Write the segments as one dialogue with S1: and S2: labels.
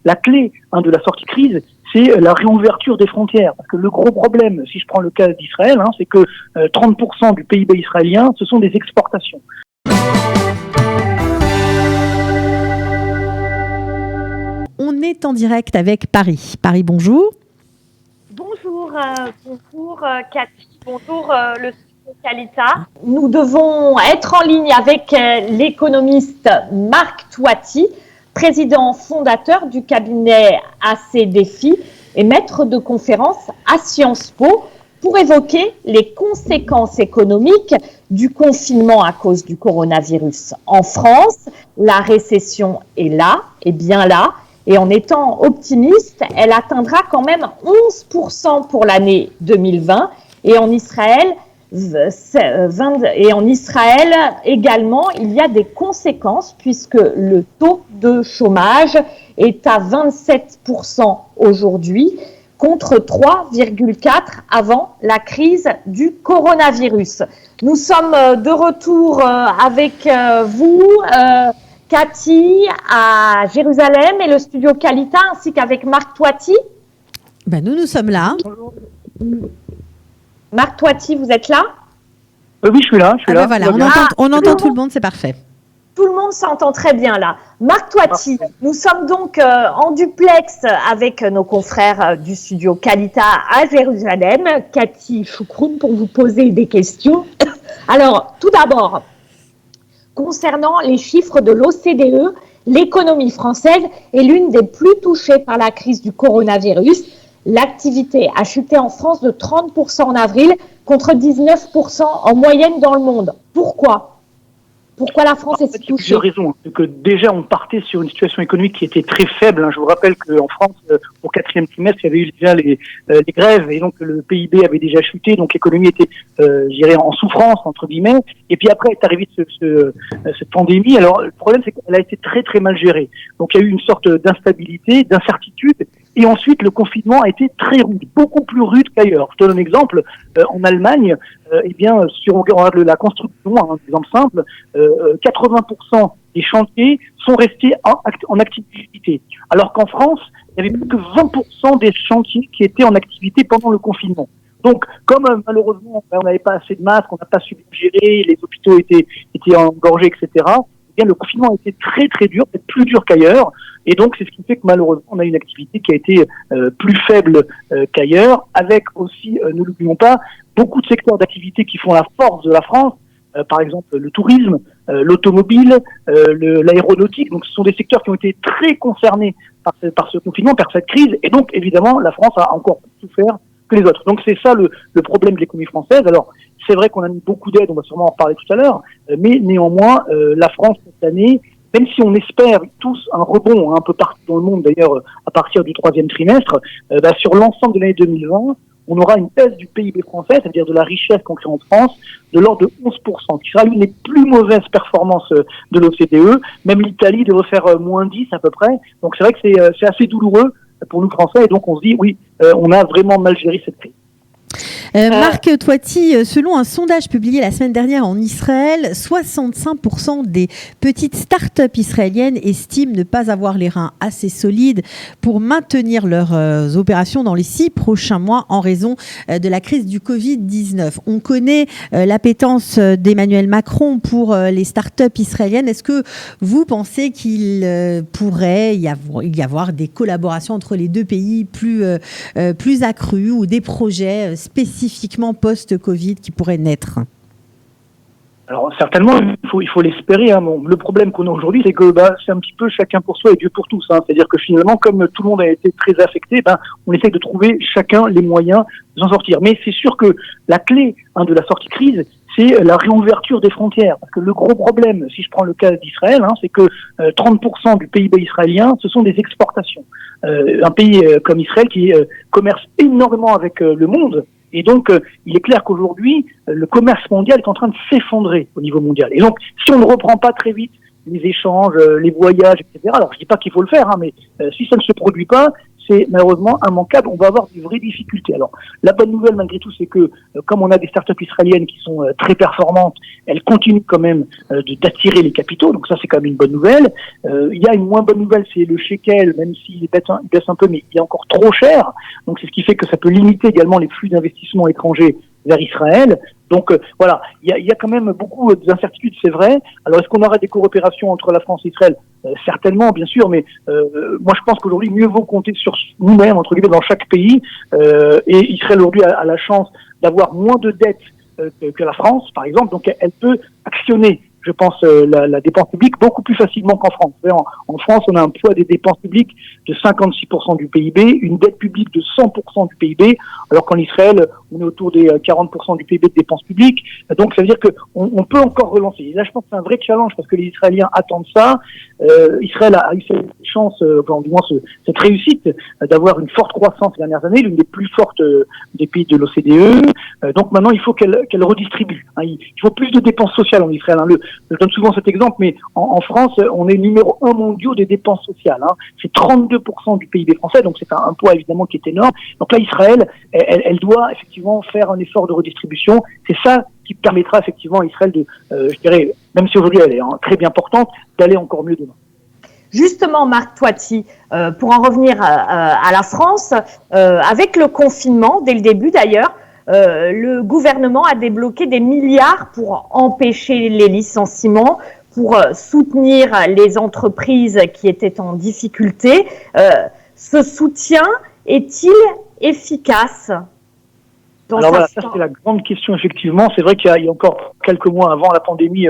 S1: la clé de la sortie de crise, c'est la réouverture des frontières. Parce que le gros problème, si je prends le cas d'Israël, c'est que 30% du PIB israélien, ce sont des exportations.
S2: On est en direct avec Paris. Paris, bonjour.
S3: Bonjour Cathy, bonjour le studio Kalita. Nous devons être en ligne avec l'économiste Marc Toiti, président fondateur du cabinet AC Défi et maître de conférence à Sciences Po pour évoquer les conséquences économiques du confinement à cause du coronavirus. En France, la récession est là, est bien là. Et en étant optimiste, elle atteindra quand même 11% pour l'année 2020. Et en Israël également, il y a des conséquences puisque le taux de chômage est à 27% aujourd'hui contre 3,4% avant la crise du coronavirus. Nous sommes de retour avec vous, Cathy, à Jérusalem et le studio Kalita, ainsi qu'avec Marc Toiti.
S2: Nous sommes là.
S3: Marc Toiti, vous êtes là ?
S1: Oui, je suis là.
S2: Voilà, on entend tout le monde, c'est parfait.
S3: Tout le monde s'entend très bien là. Marc Toiti, nous sommes donc en duplex avec nos confrères du studio Kalita à Jérusalem. Cathy Choukroun pour vous poser des questions. Alors, tout d'abord, concernant les chiffres de l'OCDE, l'économie française est l'une des plus touchées par la crise du coronavirus. L'activité a chuté en France de 30% en avril contre 19% en moyenne dans le monde. Pourquoi la France est si touchée ?
S1: Il y a plusieurs raisons. C'est que déjà, on partait sur une situation économique qui était très faible. Je vous rappelle qu'en France, au 4e trimestre, il y avait eu déjà les grèves et donc le PIB avait déjà chuté. Donc l'économie était, en souffrance, entre guillemets. Et puis après est arrivée cette pandémie. Alors le problème, c'est qu'elle a été très très mal gérée. Donc il y a eu une sorte d'instabilité, d'incertitude. Et ensuite, le confinement a été très rude, beaucoup plus rude qu'ailleurs. Je te donne un exemple. En Allemagne, si on regarde la construction, un exemple simple, 80% des chantiers sont restés en activité. Alors qu'en France, il n'y avait plus que 20% des chantiers qui étaient en activité pendant le confinement. Donc, comme malheureusement, on n'avait pas assez de masques, on n'a pas su gérer, les hôpitaux étaient engorgés, etc., le confinement a été très très dur, peut-être plus dur qu'ailleurs. Et donc, c'est ce qui fait que malheureusement, on a une activité qui a été plus faible qu'ailleurs, avec aussi, ne l'oublions pas, beaucoup de secteurs d'activité qui font la force de la France, par exemple le tourisme, l'automobile, l'aéronautique. Donc, ce sont des secteurs qui ont été très concernés par ce confinement, par cette crise. Et donc, évidemment, la France a encore plus souffert que les autres. Donc, c'est ça le problème de l'économie française. Alors, c'est vrai qu'on a mis beaucoup d'aide, on va sûrement en reparler tout à l'heure, mais néanmoins, la France, cette année, même si on espère tous un rebond un peu partout dans le monde, d'ailleurs, à partir du 3e trimestre, sur l'ensemble de l'année 2020, on aura une baisse du PIB français, c'est-à-dire de la richesse qu'on crée en France, de l'ordre de 11%, qui sera l'une des plus mauvaises performances de l'OCDE. Même l'Italie devrait faire moins 10 à peu près. Donc c'est vrai que c'est assez douloureux pour nous Français, et donc on se dit, oui, on a vraiment mal géré cette crise.
S2: Marc Toiti, selon un sondage publié la semaine dernière en Israël, 65% des petites start-up israéliennes estiment ne pas avoir les reins assez solides pour maintenir leurs opérations dans les 6 prochains mois en raison de la crise du Covid-19. On connaît l'appétence d'Emmanuel Macron pour les start-up israéliennes. Est-ce que vous pensez qu'il pourrait y avoir des collaborations entre les deux pays plus accrues ou des projets spécifiquement post-Covid qui pourraient naître ?
S1: Alors certainement, il faut l'espérer. Le problème qu'on a aujourd'hui, c'est que c'est un petit peu chacun pour soi et Dieu pour tous. C'est-à-dire que finalement, comme tout le monde a été très affecté, on essaie de trouver chacun les moyens de s'en sortir. Mais c'est sûr que la clé de la sortie de crise, c'est la réouverture des frontières. Parce que le gros problème, si je prends le cas d'Israël, c'est que 30% du PIB israélien, ce sont des exportations. Un pays comme Israël qui commerce énormément avec le monde. Et donc, il est clair qu'aujourd'hui, le commerce mondial est en train de s'effondrer au niveau mondial. Et donc, si on ne reprend pas très vite les échanges, les voyages, etc., alors je dis pas qu'il faut le faire, mais si ça ne se produit pas, c'est malheureusement immanquable. On va avoir des vraies difficultés. Alors, la bonne nouvelle malgré tout, c'est que comme on a des startups israéliennes qui sont très performantes, elles continuent quand même d'attirer les capitaux. Donc ça, c'est quand même une bonne nouvelle. Il y a une moins bonne nouvelle, c'est le shekel, même s'il baisse un peu, mais il est encore trop cher. Donc c'est ce qui fait que ça peut limiter également les flux d'investissement étrangers vers Israël. Donc voilà, il y a quand même beaucoup d'incertitudes, c'est vrai. Alors est-ce qu'on aura des coopérations entre la France et Israël? Certainement, bien sûr, mais moi je pense qu'aujourd'hui mieux vaut compter sur nous-mêmes, entre guillemets, dans chaque pays. Et Israël aujourd'hui a la chance d'avoir moins de dettes que la France, par exemple. Donc elle peut actionner, je pense, la dépense publique beaucoup plus facilement qu'en France. En France, on a un poids des dépenses publiques de 56% du PIB, une dette publique de 100% du PIB, alors qu'en Israël, on est autour des 40% du PIB de dépenses publiques. Donc, ça veut dire qu'on peut encore relancer. Et là, je pense que c'est un vrai challenge parce que les Israéliens attendent ça. Israël a eu cette chance, enfin, du moins cette réussite d'avoir une forte croissance ces dernières années, l'une des plus fortes des pays de l'OCDE. Donc maintenant, il faut qu'elle redistribue. Il faut plus de dépenses sociales en Israël. Je donne souvent cet exemple, mais en France, on est numéro 1 mondial des dépenses sociales. C'est 32% du PIB français, donc c'est un poids évidemment qui est énorme. Donc là, Israël, elle doit effectivement faire un effort de redistribution. C'est ça qui permettra effectivement à Israël de, je dirais, même si aujourd'hui elle est très bien portante, d'aller encore mieux demain.
S3: Justement, Marc Toiti, pour en revenir à la France, avec le confinement, dès le début d'ailleurs, le gouvernement a débloqué des milliards pour empêcher les licenciements, pour soutenir les entreprises qui étaient en difficulté. Ce soutien est-il efficace?
S1: Alors voilà, ça c'est la grande question effectivement. C'est vrai qu'il y a encore quelques mois avant la pandémie,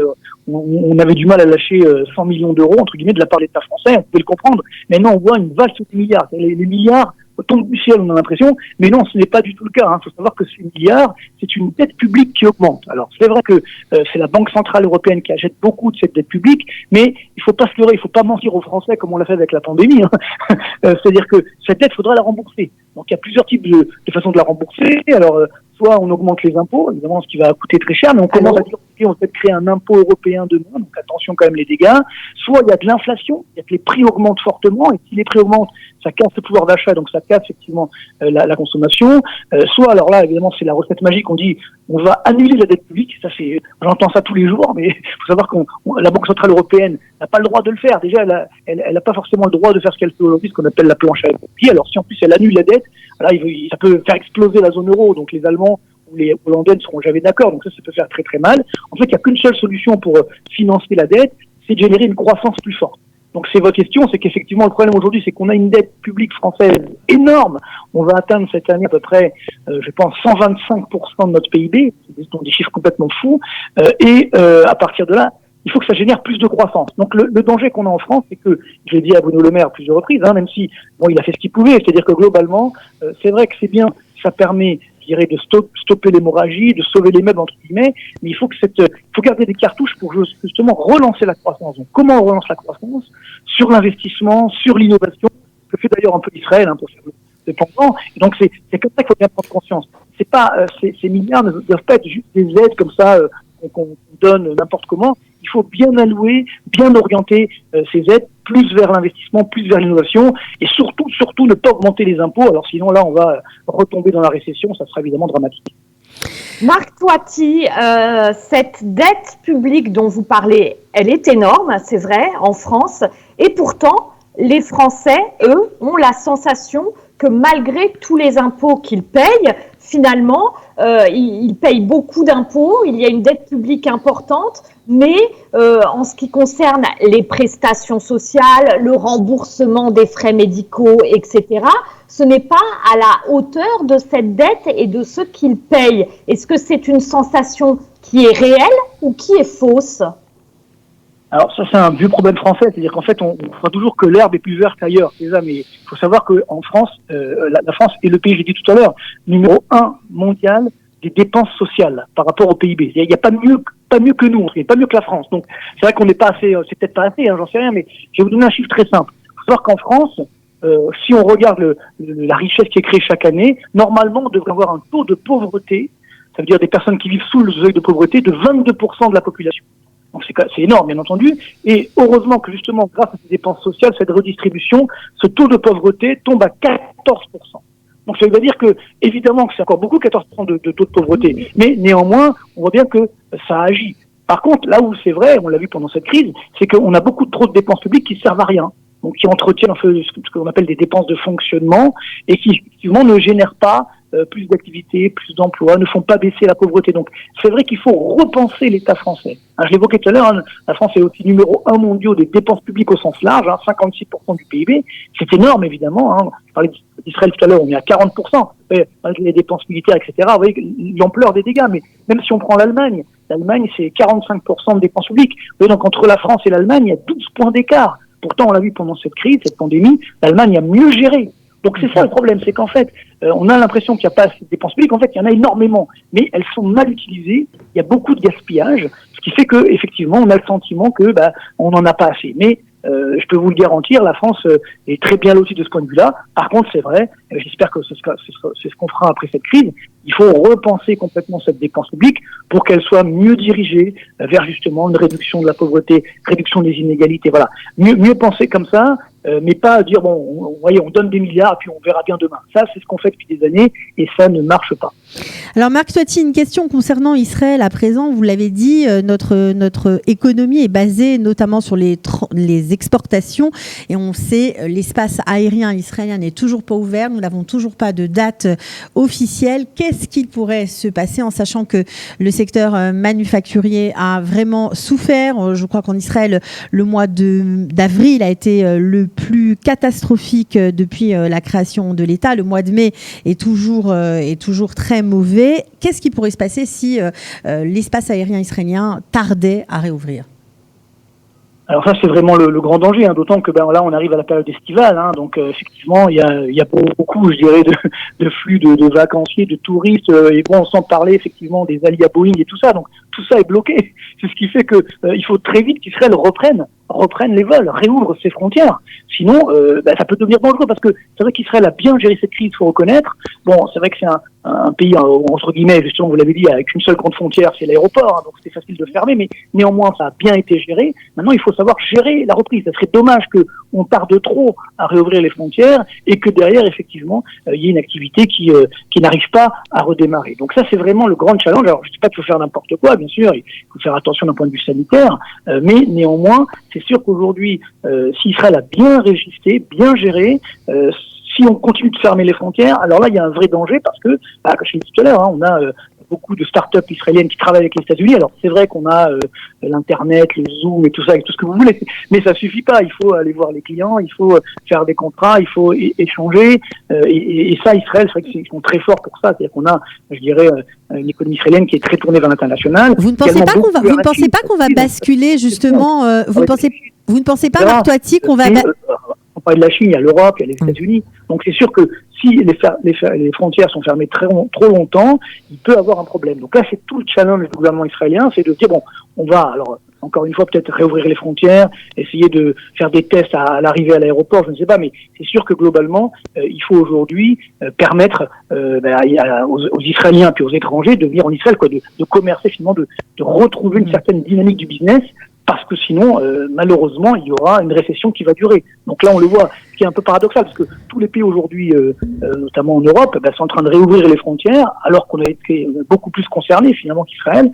S1: on avait du mal à lâcher 100 millions d'euros, entre guillemets, de la part de l'État français, on pouvait le comprendre. Maintenant, on voit une valse de milliards. Les milliards tombent du ciel, on a l'impression, mais non, ce n'est pas du tout le cas. Il faut savoir que ces milliards, c'est une dette publique qui augmente. Alors, c'est vrai que c'est la Banque Centrale Européenne qui achète beaucoup de cette dette publique, mais il faut pas se leurrer, il faut pas mentir aux Français comme on l'a fait avec la pandémie. C'est-à-dire que cette dette, il faudra la rembourser. Donc, il y a plusieurs types de façons de la rembourser. Alors, soit on augmente les impôts, évidemment, ce qui va coûter très cher, mais on commence à dire qu'on va peut-être créer un impôt européen demain, donc attention quand même les dégâts. Soit il y a de l'inflation, il y a que les prix augmentent fortement, et si les prix augmentent, ça casse le pouvoir d'achat, donc ça casse effectivement la consommation. Soit, alors là, évidemment, c'est la recette magique, on dit on va annuler la dette publique, ça c'est, j'entends ça tous les jours, mais il faut savoir que la Banque Centrale Européenne n'a pas le droit de le faire. Déjà, elle n'a pas forcément le droit de faire ce qu'elle fait aujourd'hui, ce qu'on appelle la planche à billets. Alors si en plus elle annule la dette, là, ça peut faire exploser la zone euro, donc les Allemands ou les Hollandais ne seront jamais d'accord, donc ça peut faire très très mal. En fait, il n'y a qu'une seule solution pour financer la dette, c'est de générer une croissance plus forte. Donc c'est votre question, c'est qu'effectivement le problème aujourd'hui, c'est qu'on a une dette publique française énorme. On va atteindre cette année à peu près, je pense, 125% de notre PIB, c'est des chiffres complètement fous, et à partir de là, il faut que ça génère plus de croissance. Donc le danger qu'on a en France, c'est que, je l'ai dit à Bruno Le Maire à plusieurs reprises, même si bon, il a fait ce qu'il pouvait, c'est-à-dire que globalement, c'est vrai que c'est bien, ça permet, je dirais, de stopper l'hémorragie, de sauver les meubles entre guillemets, mais il faut garder des cartouches pour justement relancer la croissance. Donc comment on relance la croissance? Sur l'investissement, sur l'innovation, ce que fait d'ailleurs un peu Israël, pour faire le pendant. Et donc c'est comme ça qu'il faut bien prendre conscience. C'est pas ces milliards ne doivent pas être juste des aides comme ça qu'on donne n'importe comment. Il faut bien allouer, bien orienter ces aides plus vers l'investissement, plus vers l'innovation, et surtout ne pas augmenter les impôts. Alors sinon là on va retomber dans la récession, ça sera évidemment dramatique.
S3: Marc Toiti, cette dette publique dont vous parlez, elle est énorme, c'est vrai, en France, et pourtant les Français, eux, ont la sensation que malgré tous les impôts qu'ils payent, finalement, ils payent beaucoup d'impôts, il y a une dette publique importante, mais en ce qui concerne les prestations sociales, le remboursement des frais médicaux, etc., ce n'est pas à la hauteur de cette dette et de ce qu'ils payent. Est-ce que c'est une sensation qui est réelle ou qui est fausse ?
S1: Alors ça, c'est un vieux problème français, c'est-à-dire qu'en fait, on croit toujours que l'herbe est plus verte ailleurs. C'est ça, mais il faut savoir qu'en France, la France est le pays, j'ai dit tout à l'heure, numéro 1 mondial des dépenses sociales par rapport au PIB. Il n'y a pas mieux que nous, pas mieux que la France. Donc c'est vrai qu'on n'est pas assez, c'est peut-être pas assez, j'en sais rien, mais je vais vous donner un chiffre très simple. Il faut savoir qu'en France, si on regarde la richesse qui est créée chaque année, normalement, on devrait avoir un taux de pauvreté, ça veut dire des personnes qui vivent sous le seuil de pauvreté, de 22% de la population. Donc c'est énorme, bien entendu. Et heureusement que justement, grâce à ces dépenses sociales, cette redistribution, ce taux de pauvreté tombe à 14%. Donc ça veut dire que, évidemment, que c'est encore beaucoup, 14% de taux de pauvreté. Mais néanmoins, on voit bien que ça agit. Par contre, là où c'est vrai, on l'a vu pendant cette crise, c'est qu'on a beaucoup trop de dépenses publiques qui servent à rien. Donc qui entretiennent ce qu'on appelle des dépenses de fonctionnement et qui effectivement ne génèrent pas plus d'activités, plus d'emplois, ne font pas baisser la pauvreté. Donc c'est vrai qu'il faut repenser l'État français. Je l'évoquais tout à l'heure, la France est aussi numéro 1 mondial des dépenses publiques au sens large, 56% du PIB. C'est énorme évidemment. Je parlais d'Israël tout à l'heure, on est à 40%, avec les dépenses militaires, etc. Vous voyez l'ampleur des dégâts. Mais même si on prend l'Allemagne c'est 45% de dépenses publiques. Vous voyez, donc entre la France et l'Allemagne, il y a 12 points d'écart. Pourtant, on l'a vu pendant cette crise, cette pandémie, l'Allemagne a mieux géré. Donc c'est ça le problème, c'est qu'en fait, on a l'impression qu'il n'y a pas assez de dépenses publiques. En fait, il y en a énormément, mais elles sont mal utilisées. Il y a beaucoup de gaspillage, ce qui fait que effectivement, on a le sentiment que on n'en a pas assez. Mais je peux vous le garantir, la France est très bien lotie de ce point de vue-là. Par contre, c'est vrai, j'espère que c'est ce qu'on fera après cette crise. Il faut repenser complètement cette dépense publique pour qu'elle soit mieux dirigée vers justement une réduction de la pauvreté, réduction des inégalités. Voilà, mieux penser comme ça, mais pas dire voyez, on donne des milliards puis on verra bien demain. Ça, c'est ce qu'on fait depuis des années et ça ne marche pas.
S2: Alors Marc Toiti, une question concernant Israël à présent. Vous l'avez dit, notre économie est basée notamment sur les exportations et on sait l'espace aérien israélien n'est toujours pas ouvert. Nous n'avons toujours pas de date officielle. Qu'est-ce qu'il pourrait se passer en sachant que le secteur manufacturier a vraiment souffert? Je crois qu'en Israël, le mois d'avril a été le plus catastrophique depuis la création de l'État. Le mois de mai est toujours très mauvais. Qu'est-ce qui pourrait se passer si l'espace aérien israélien tardait à réouvrir?
S1: Alors ça, c'est vraiment le grand danger, d'autant que là, on arrive à la période estivale, donc effectivement, il y a beaucoup, je dirais, de flux de vacanciers, de touristes, et sans parler effectivement des alliés à Boeing et tout ça. Donc tout ça est bloqué. C'est ce qui fait que il faut très vite qu'Israël reprenne les vols, réouvre ses frontières. Sinon, ça peut devenir dangereux parce que c'est vrai qu'Israël a bien géré cette crise, il faut reconnaître. Bon, c'est vrai que c'est un pays, entre guillemets, justement, vous l'avez dit, avec une seule grande frontière, c'est l'aéroport, donc c'est facile de fermer, mais néanmoins, ça a bien été géré. Maintenant, il faut savoir gérer la reprise. Ça serait dommage qu'on tarde trop à réouvrir les frontières et que derrière, effectivement, il y ait une activité qui n'arrive pas à redémarrer. Donc ça, c'est vraiment le grand challenge. Alors, je ne dis pas qu'il faut faire n'importe quoi, bien sûr, il faut faire attention d'un point de vue sanitaire, mais néanmoins, c'est sûr qu'aujourd'hui, si Israël a bien résisté, bien géré, si on continue de fermer les frontières, alors là, il y a un vrai danger parce que, comme je l'ai dit tout à l'heure, on a beaucoup de start-up israéliennes qui travaillent avec les États-Unis. Alors, c'est vrai qu'on a l'Internet, le Zoom et tout ça, et tout ce que vous voulez, mais ça suffit pas. Il faut aller voir les clients, il faut faire des contrats, il faut échanger. Et ça, Israël, c'est vrai qu'ils sont très forts pour ça. C'est-à-dire qu'on a, je dirais, une économie israélienne qui est très tournée vers l'international.
S2: Vous ne pensez pas qu'on va basculer, justement, vous ne pensez pas, Marc Toiti, qu'on va...
S1: On parle de la Chine, il y a l'Europe, il y a les États-Unis. Donc c'est sûr que si les frontières sont fermées trop longtemps, il peut avoir un problème. Donc là, c'est tout le challenge du gouvernement israélien, c'est de dire, on va, alors encore une fois, peut-être réouvrir les frontières, essayer de faire des tests à l'arrivée à l'aéroport, je ne sais pas, mais c'est sûr que globalement, il faut aujourd'hui permettre aux Israéliens puis aux étrangers de venir en Israël, de commercer finalement, de retrouver une certaine dynamique du business, parce que sinon, malheureusement, il y aura une récession qui va durer. Donc là, on le voit, ce qui est un peu paradoxal, parce que tous les pays aujourd'hui, notamment en Europe, sont en train de réouvrir les frontières, alors qu'on a été beaucoup plus concernés finalement qu'Israël,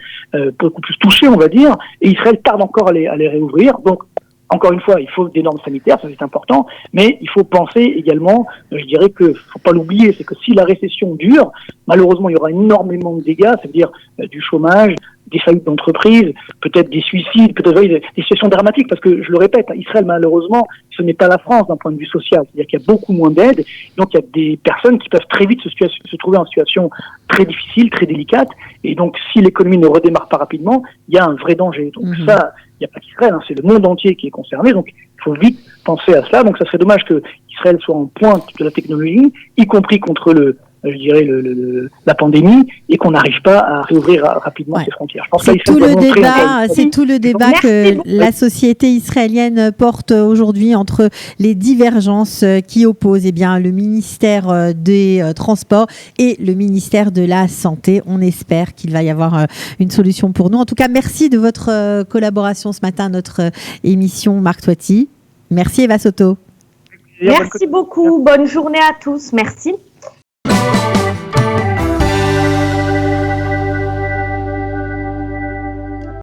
S1: beaucoup plus touchés, on va dire, et Israël tarde encore à les réouvrir. Donc, encore une fois, il faut des normes sanitaires, ça c'est important, mais il faut penser également, je dirais que, faut pas l'oublier, c'est que si la récession dure, malheureusement, il y aura énormément de dégâts, ça veut dire du chômage, des faillites d'entreprises, peut-être des suicides, peut-être des situations dramatiques, parce que je le répète, Israël, malheureusement, ce n'est pas la France d'un point de vue social, c'est-à-dire qu'il y a beaucoup moins d'aide, donc il y a des personnes qui peuvent très vite se trouver en situation très difficile, très délicate, et donc si l'économie ne redémarre pas rapidement, il y a un vrai danger. Donc ça, il n'y a pas qu'Israël, c'est le monde entier qui est concerné, donc il faut vite penser à cela. Donc ça serait dommage que Israël soit en pointe de la technologie, y compris contre je dirais, la pandémie et qu'on n'arrive pas à réouvrir rapidement ces frontières. Je pense
S2: c'est tout le débat que la société israélienne porte aujourd'hui entre les divergences qui opposent le ministère des Transports et le ministère de la Santé. On espère qu'il va y avoir une solution pour nous. En tout cas, merci de votre collaboration ce matin à notre émission, Marc Toiti. Merci Eva Soto.
S3: Merci beaucoup. Bonne journée à tous. Merci.